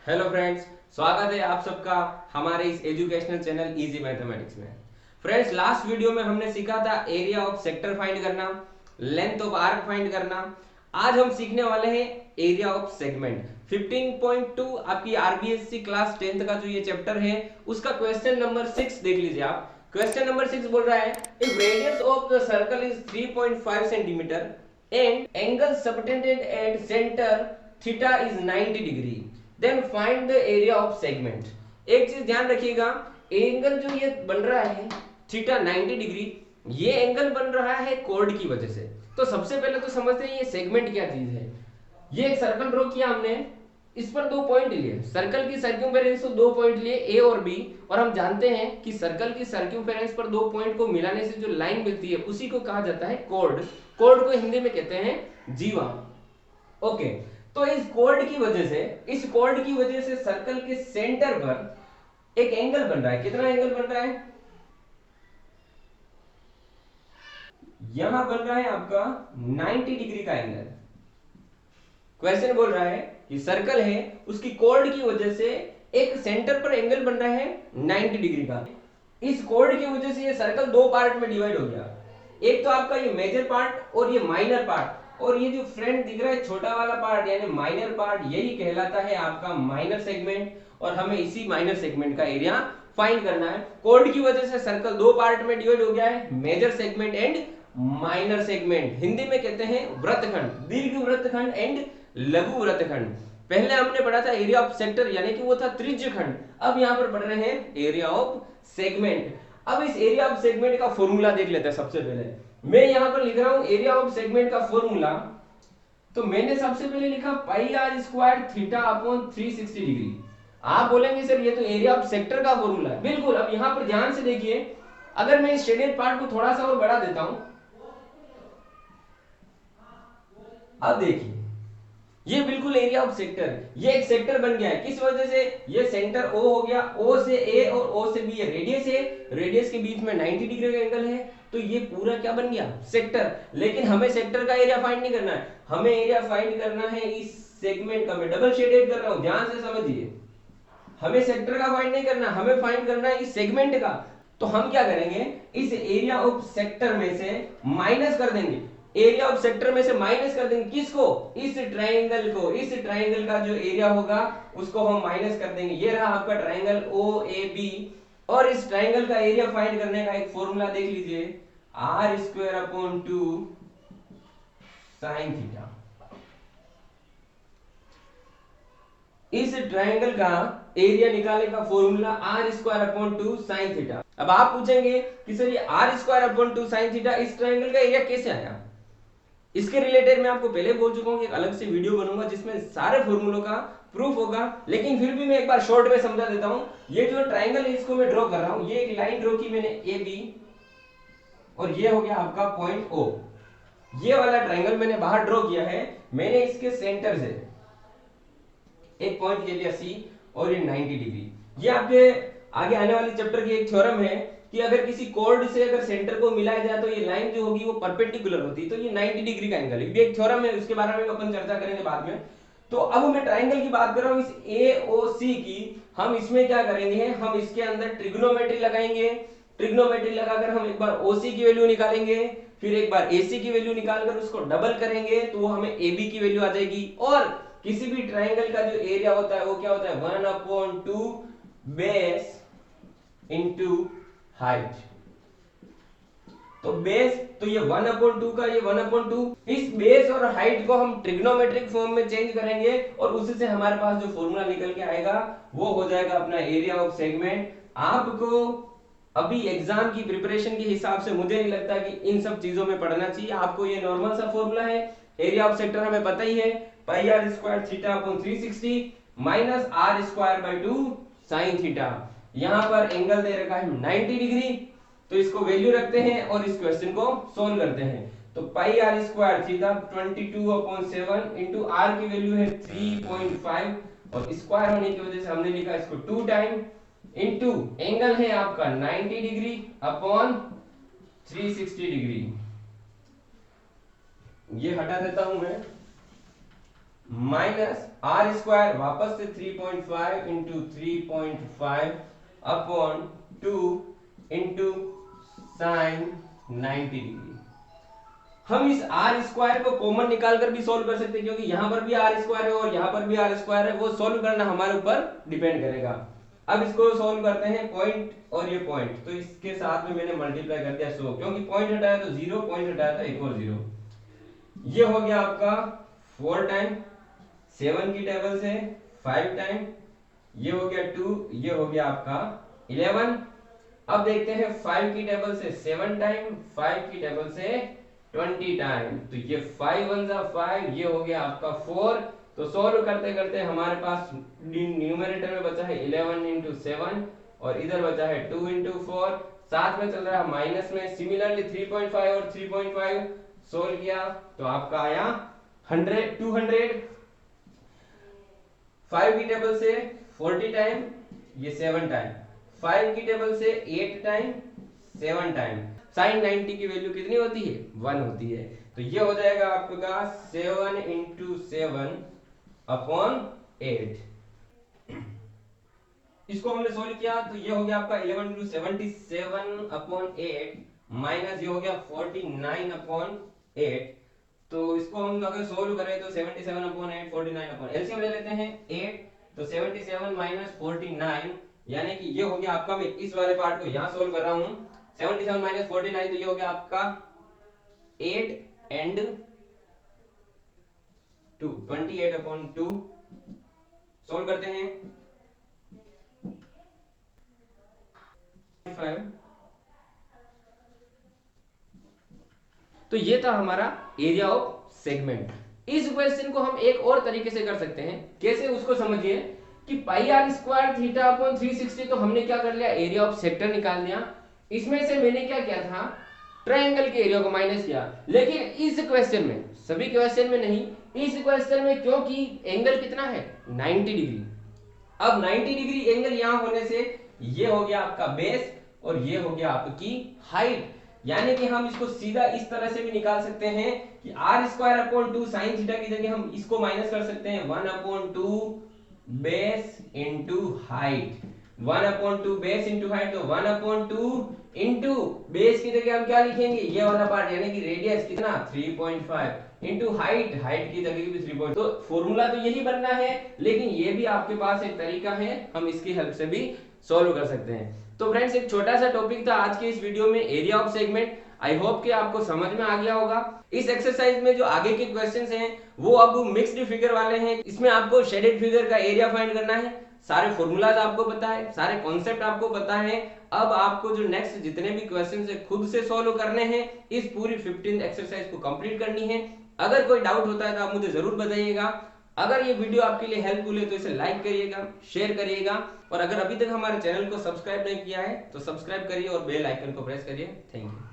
Hello friends, स्वागत है आप सबका हमारे इस एजुकेशनल चैनल इजी मैथमेटिक्स में। फ्रेंड्स, लास्ट वीडियो में हमने सीखा था एरिया ऑफ सेक्टर फाइंड करना, लेंथ ऑफ आर्क फाइंड करना। आज हम सीखने वाले हैं एरिया ऑफ सेगमेंट। 15.2 आपकी आरबीएससी क्लास 10th का जो ये चैप्टर है उसका क्वेश्चन नंबर 6 देख लीजिए आप। क्वेश्चन नंबर 6 बोल रहा है if radius of the circle is 3.5 centimetre and angle subtended at centre theta is 90 degree, then find the area of segment. एक चीज ध्यान रखिएगा, एंगल जो ये बन रहा है थीटा 90 डिग्री, ये एंगल बन रहा है कोड की वजह से। तो सबसे पहले तो समझते हैं ये सेगमेंट क्या चीज है। ये एक सर्कल ड्रॉ किया हमने, इस पर दो पॉइंट लिए, सर्कल की सर्क्यूम्फेरेंस को दो पॉइंट लिए ए और बी, और हम जानते हैं कि सर्कल की सर्क्यूम्फेरेंस पर दो पॉइंट को मिलाने से जो लाइन मिलती है उसी को कहा जाता है कोड। कोड को हिंदी में कहते हैं जीवा। ओके, तो इस कोड की वजह से, इस कोड की वजह से सर्कल के सेंटर पर एक एंगल बन रहा है। कितना एंगल बन रहा है? यहां बन रहा है आपका 90 डिग्री का एंगल। क्वेश्चन बोल रहा है कि सर्कल है, उसकी कोड की वजह से एक सेंटर पर एंगल बन रहा है 90 डिग्री का। इस कोड की वजह से ये सर्कल दो पार्ट में डिवाइड हो गया। एक तो आपका ये मेजर पार्ट और ये माइनर पार्ट, और ये जो फ्रंट दिख रहा है छोटा वाला पार्ट यानी माइनर पार्ट, यही कहलाता है आपका माइनर सेगमेंट। और हमें इसी माइनर सेगमेंट का एरिया फाइंड करना है। कोड की वजह से सर्कल दो पार्ट में डिवाइड हो गया है, major segment and minor segment. Hindi में कहते हैं वृत्तखंड, दीर्घ वृत्तखंड एंड लघु वृत्तखंड। पहले हमने पढ़ा था एरिया ऑफ सेक्टर यानी कि वो था त्रिज्य खंड। अब यहां पर पढ़ रहे हैं एरिया ऑफ सेगमेंट। अब इस एरिया ऑफ सेगमेंट का फॉर्मूला देख लेते हैं। सबसे पहले मैं यहां पर लिख रहा हूं एरिया ऑफ सेगमेंट का फॉर्मूला। तो मैंने सबसे पहले लिखा pi r square theta upon 360 degree. आप बोलेंगे सर ये तो एरिया ऑफ सेक्टर का फॉर्मूला है। बिल्कुल। अब यहां पर ध्यान से देखिए, अगर मैं इस शेडेड पार्ट को थोड़ा सा और बढ़ा देता हूं, अब देखिए ये बिल्कुल एरिया ऑफ सेक्टर है। ये एक सेक्टर बन गया है। किस वजह से? ये सेंटर ओ हो गया, ओ से ए और ओ से बी ये रेडियस है, रेडियस के बीच में 90 डिग्री का एंगल है, तो ये पूरा क्या बन गया? सेक्टर। लेकिन हमें सेक्टर का एरिया फाइंड नहीं करना है, हमें एरिया फाइंड करना है इस सेगमेंट का। मैं डबल शेडेड कर रहा हूं, ध्यान से समझिए। हमें सेक्टर का फाइंड नहीं करना, हमें फाइंड करना है इस सेगमेंट का। तो हम क्या करेंगे, इस एरिया ऑफ सेक्टर में से माइनस कर देंगे, एरिया ऑफ सेक्टर में से माइनस कर देंगे किसको? इस ट्रायंगल को। इस ट्रायंगल का जो एरिया होगा उसको हम माइनस कर देंगे। ये रहा आपका ट्रायंगल ओ ए बी, और इस ट्रायंगल का एरिया फाइंड करने का एक फॉर्मूला देख लीजिए, r square upon 2 sine theta. इस ट्रायंगल का एरिया निकालने का formula r square upon 2 sine theta. अब आप पूछेंगे कि सर ये r square upon 2 sine theta इस ट्रायंगल का एरिया कैसे आया? इसके रिलेटेड मैं आपको पहले बोल चुका हूं कि एक अलग से वीडियो बनूंगा जिसमें सारे फॉर्मूलों का प्रूफ होगा, लेकिन फिर भी मैं एक बार शॉर्ट में समझा देता हूं। ये जो ट्रायंगल है इसको मैं ड्रॉ कर रहा हूं, ये एक लाइन ड्रॉ की मैंने ए बी, और ये हो गया आपका पॉइंट ओ। ये वाला ट्रायंगल मैंने बाहर ड्रॉ किया है। मैंने इसके सेंटर से एक पॉइंट ले लिया सी, और ये 90 डिग्री। ये आपके आगे आने वाले चैप्टर की एक थ्योरम है कि अगर किसी कॉर्ड से अगर सेंटर को मिलाया जाए तो ये लाइन जो होगी वो परपेंडिकुलर होती है, तो ये 90 डिग्री का एंगल है। ये एक थ्योरम है, उसके बारे में अपन चर्चा करेंगे बाद में। तो अब मैं ट्रायंगल की बात कर रहा हूं, इस ए ओ सी की। हम इसमें क्या करेंगे, हम इसके अंदर ट्रिग्नोमेट्री लगाएंगे। ट्रिग्नोमेट्री लगाकर हम एक बार ओसी की वैल्यू निकालेंगे, फिर एक बार एसी की वैल्यू निकालकर उसको डबल करेंगे तो वो हमें एबी की वैल्यू आ जाएगी। और किसी भी ट्रायंगल का जो एरिया होता है वो क्या होता है? 1/2 बेस इंटू हाइट। तो बेस, तो ये 1/2 का ये 1/2, इस बेस और हाइट को हम ट्रिग्नोमेट्रिक फॉर्म में चेंज करेंगे और उसी से हमारे पास जो फॉर्मूला निकल के आएगा वो हो जाएगा अपना एरिया ऑफ सेगमेंट। आपको अभी एग्जाम की प्रिपरेशन के हिसाब से मुझे नहीं लगता कि इन सब चीजों में पढ़ना चाहिए। आपको ये नॉर्मल सा फॉर्मूला है, एरिया ऑफ सेक्टर हमें पता ही है, pi r square theta upon 360 minus r square by 2 sine theta. यहां पर एंगल दे रखा है 90 डिग्री, तो इसको वैल्यू रखते हैं और इस क्वेश्चन को सोल्व करते हैं। तो pi r square theta 22/7 into r की वैल्यू है 3.5, और स्क्वायर होने की वजह से हमने लिखा इसको 2 टाइम, इंटू एंगल है आपका 90 डिग्री अपॉन 360 डिग्री। ये हटा देता हूं मैं, माइनस आर स्क्वायर वापस से 3.5 into 3.5 upon 2 into sine 90 degree. हम इस आर स्क्वायर को कॉमन निकाल कर भी सॉल्व कर सकते हैं, क्योंकि यहां पर भी आर स्क्वायर है और यहां पर भी आर स्क्वायर है, वो सॉल्व करना हमारे ऊपर डिपेंड करेगा। अब इसको सॉल्व करते हैं, पॉइंट और ये पॉइंट, तो इसके साथ में मैंने मल्टीप्लाई कर दिया 100, क्योंकि पॉइंट हटाया तो 0, पॉइंट हटाया तो एक और 0। ये हो गया आपका 4 टाइम, 7 की टेबल से 5 टाइम, ये हो गया 2, ये हो गया आपका 11। अब देखते हैं 5 की टेबल से 7 टाइम, 5 की टेबल से 20 टाइम, तो ये 5 1 जा 5, ये हो गया आपका 4। तो सॉल्व करते करते हमारे पास न्यूमरेटर में बचा है 11 इंटू 7 और इधर बचा है 2 इंटू 4, साथ में चल रहा है माइनस में। सिमिलरली 3.5 और 3.5 सोल्व किया तो आपका आया 100 200। 5 की टेबल से 40 टाइम, ये 7 टाइम, 5 की टेबल से 8 टाइम, 7 टाइम। साइन 90 की वैल्यू कितनी होती है? 1 होती है। तो ये हो जाएगा आपका 7 इंटू 7 अपॉन 8। इसको हमने सोल्व किया तो ये हो गया आपका 11 इंटू 77 अपॉन 8 माइनस ये हो गया 49 अपॉन 8। तो इसको हम अगर सोल्व करें तो 77 अपॉन 8 49 अपॉन, एलसीएम ले लेते हैं 8, तो 77 माइनस 49, यानी कि ये हो गया आपका, मैं इस वाले पार्ट को यहां सोल्व कर रहा हूं, 77 माइनस 49, तो ये हो गया आपका 8 एंड 2, 28 अपॉन 2। सोल्व करते हैं 5। तो ये था हमारा एरिया ऑफ सेगमेंट। इस क्वेश्चन को हम एक और तरीके से कर सकते हैं, कैसे उसको समझिए कि पाई आर स्क्वायर थीटा अपॉन 360, तो हमने क्या कर लिया, एरिया ऑफ सेक्टर निकाल लिया। इसमें से मैंने क्या किया था, ट्रायंगल के एरिया को माइनस किया। लेकिन इस क्वेश्चन में, सभी क्वेश्चन में नहीं, इस क्वेश्चन में क्योंकि एंगल कितना है 90 डिग्री, अब 90 डिग्री एंगल यहां होने से ये हो गया आपका बेस और ये हो गया आपकी हाइट, यानी कि हम इसको सीधा इस तरह से भी निकाल सकते हैं कि r square upon 2 sine theta की जगह हम इसको माइनस कर सकते हैं 1 upon 2 base into height, 1 upon 2 base into height, तो 1 अपॉन 2 इंटू बेस की जगह हम क्या लिखेंगे, ये वाला पार्ट, यानी कि रेडियस कितना 3.5 इंटू हाइट, हाइट की जगह भी 3. तो फॉर्मूला तो यही बनना है, लेकिन ये भी आपके पास एक तरीका है, हम इसकी हेल्प से भी सॉल्व कर सकते हैं। तो फ्रेंड्स, एक छोटा सा टॉपिक था आज के इस वीडियो में, area of segment. I hope कि आपको समझ में आ गया होगा। इस एक्सरसाइज में जो आगे के क्वेश्चंस हैं वो अब मिक्स्ड फिगर वाले हैं। इसमें आपको शेडेड फिगर का एरिया फाइंड करना है। सारे फॉर्मूलाज आपको पता है, सारे कॉन्सेप्ट आपको पता है। अब आपको जो नेक्स्ट जितने भी क्वेश्चंस है खुद से सॉल्व करने हैं। इस पूरी 15th एक्सरसाइज को कंप्लीट करनी है। अगर कोई डाउट होता है तो आप मुझे जरूर बताइएगा। अगर ये वीडियो आपके लिए हेल्पफुल है तो इसे लाइक करिएगा, शेयर करिएगा, और अगर अभी तक हमारे चैनल को सब्सक्राइब नहीं किया है तो सब्सक्राइब करिए और बेल आइकन को प्रेस करिए। Thank you.